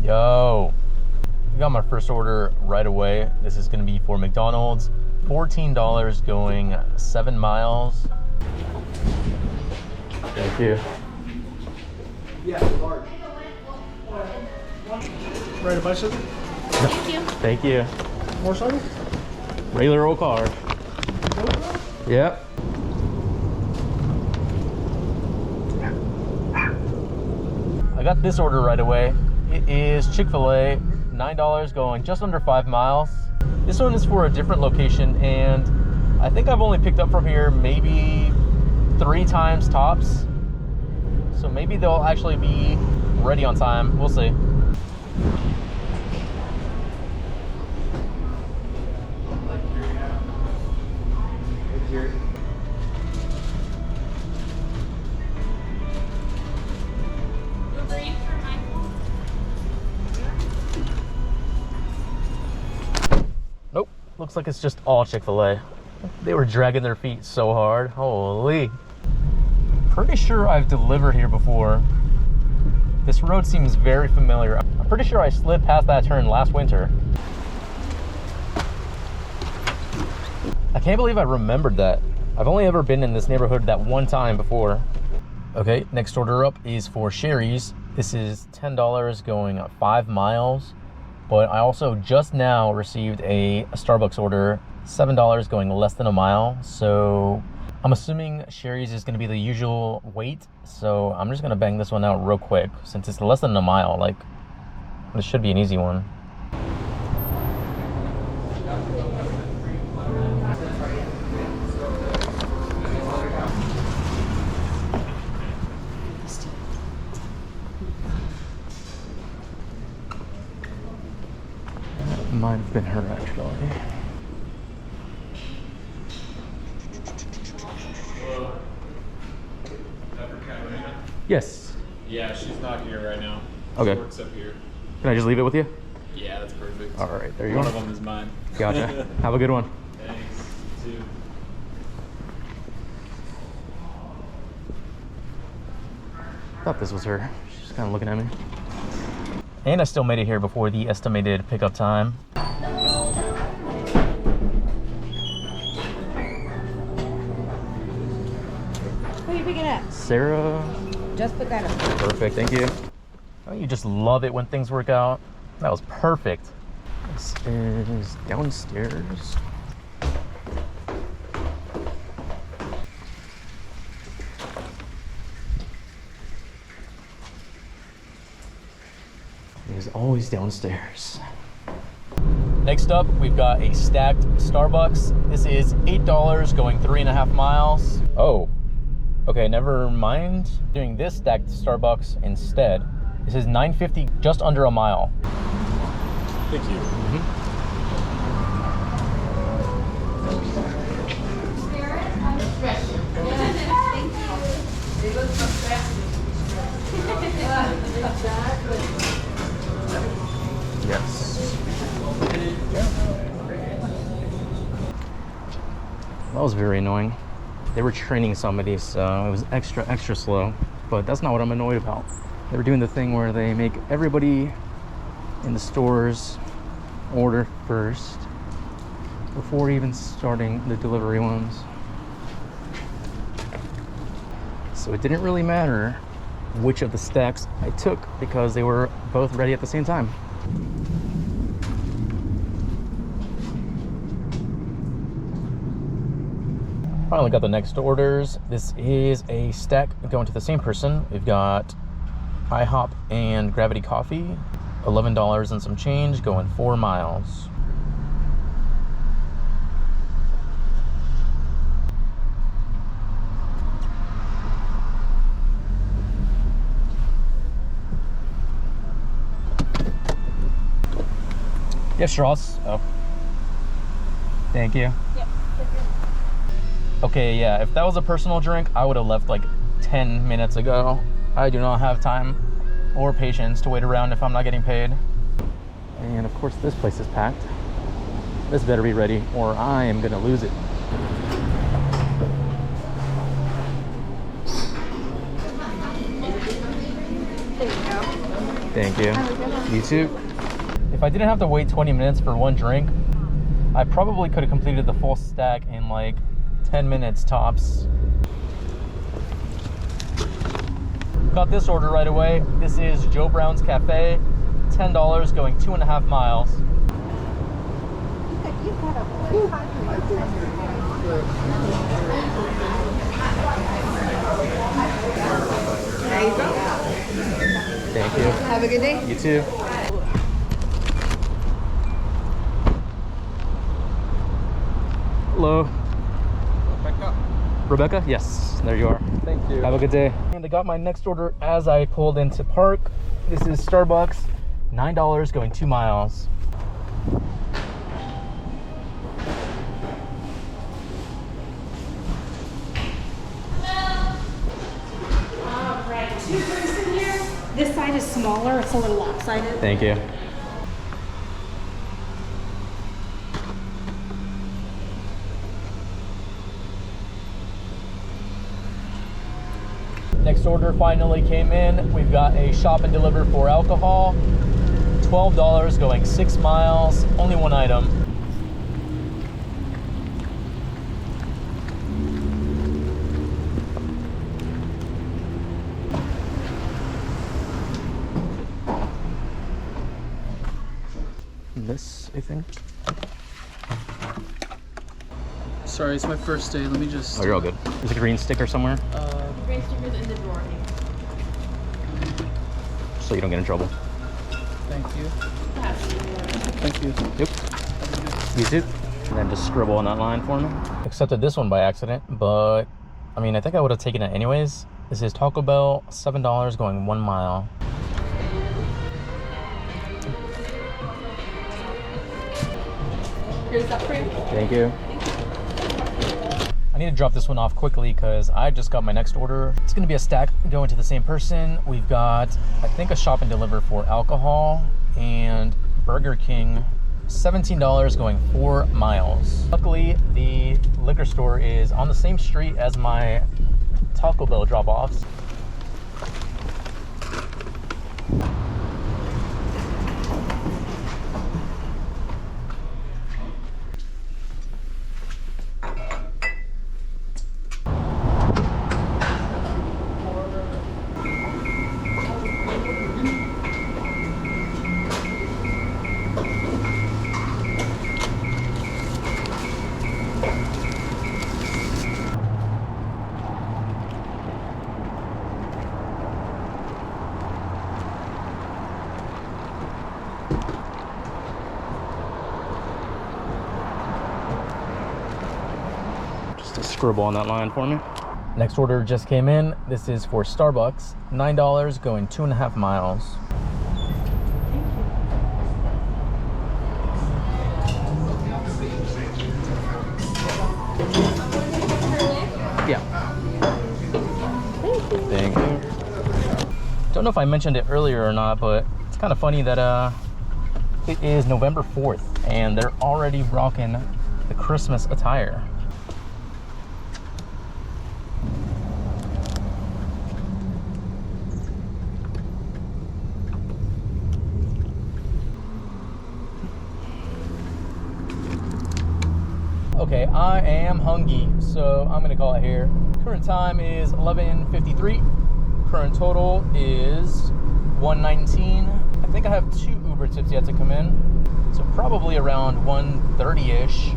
Yo, I got my first order right away. This is gonna be for McDonald's. $14 going 7 miles. Thank you. Yeah, large. Right, a bicycle? Thank you. Thank you. Motorcycle? Regular old car. Yep. I got this order right away. It is Chick-fil-A, $9 going just under 5 miles. This one is for a different location, and I think I've only picked up from here maybe 3 times tops. So maybe they'll actually be ready on time. We'll see. Nope, looks like it's just all Chick-fil-A. They were dragging their feet so hard. Holy. Pretty sure I've delivered here before. This road seems very familiar. I'm pretty sure I slid past that turn last winter. I can't believe I remembered that. I've only ever been in this neighborhood that one time before. Okay, next order up is for Sherry's. This is $10 going 5 miles. But I also just now received a Starbucks order, $7 going less than a mile. So I'm assuming Sherry's is gonna be the usual wait. So I'm just gonna bang this one out real quick since it's less than a mile. Like, this should be an easy one. Might have been her actually. Hello. Yes. Yeah, she's not here right now. Okay. She works up here. Can I just leave it with you? Yeah, that's perfect. All right, there you One go. of them is mine. Gotcha. Have a good one. Thanks. You too. Thought this was her. She's kind of looking at me. And I still made it here before the estimated pickup time. Who are you picking up? Sarah. Just put that up. Perfect, thank you. Oh, you just love it when things work out. That was perfect. This is downstairs. It is always downstairs. Next up, we've got a stacked Starbucks. This is $8 going 3.5 miles. Oh, okay, never mind. Doing this stacked Starbucks instead. This is $9.50, just under a mile. Thank you. Yes. That was very annoying. They were training somebody, so it was extra slow. But that's not what I'm annoyed about. They were doing the thing where they make everybody in the stores order first before even starting the delivery ones. So it didn't really matter which of the stacks I took because they were both ready at the same time. Finally got the next orders. This is a stack going to the same person. We've got IHOP and Gravity Coffee, $11 and some change, going 4 miles. Yes, straws. Oh. Thank you. Yep. Okay, yeah, if that was a personal drink, I would have left like 10 minutes ago. I do not have time or patience to wait around if I'm not getting paid. And of course, this place is packed. This better be ready or I am gonna lose it. There you go. Thank you. Have a good one. You too. If I didn't have to wait 20 minutes for one drink, I probably could have completed the full stack in like 10 minutes tops. Got this order right away. This is Joe Brown's Cafe. $10 going 2.5 miles. You've got a blue There you go. Thank you. Have a good day. You too. Hello. Rebecca? Yes, there you are. Thank you. Have a good day. And I got my next order as I pulled into park. This is Starbucks. $9 going 2 miles. Right, 2 drinks in here. This side is smaller, it's a little lopsided. Thank you. Next order finally came in. We've got a shop and deliver for alcohol. $12 going 6 miles. Only one item. This, I think. Sorry, it's my first day. Let me just. Oh, you're all good. There's a green sticker somewhere, Green stickers in the drawer. so you don't get in trouble. Thank you. Thank you. Yep. You too. And then just scribble on that line for me. Accepted this one by accident, but I mean, I think I would have taken it anyways. This is Taco Bell, $7 going 1 mile. Here's that for you. Thank you. I need to drop this one off quickly because I just got my next order. It's going to be a stack going to the same person. We've got, I think, a shop and deliver for alcohol and Burger King, $17 going 4 miles. Luckily, the liquor store is on the same street as my Taco Bell drop-offs. To scribble on that line for me. Next order just came in. This is for Starbucks. $9 going 2.5 miles. Yeah. Thank you. Don't know if I mentioned it earlier or not, but it's kind of funny that it is November 4th and they're already rocking the Christmas attire. Okay, I am hungry, so I'm gonna call it here. Current time is 11:53. Current total is 119. I think I have 2 Uber tips yet to come in, so probably around 130-ish.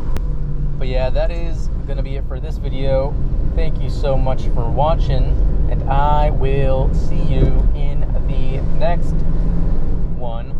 But yeah, that is gonna be it for this video. Thank you so much for watching, and I will see you in the next one.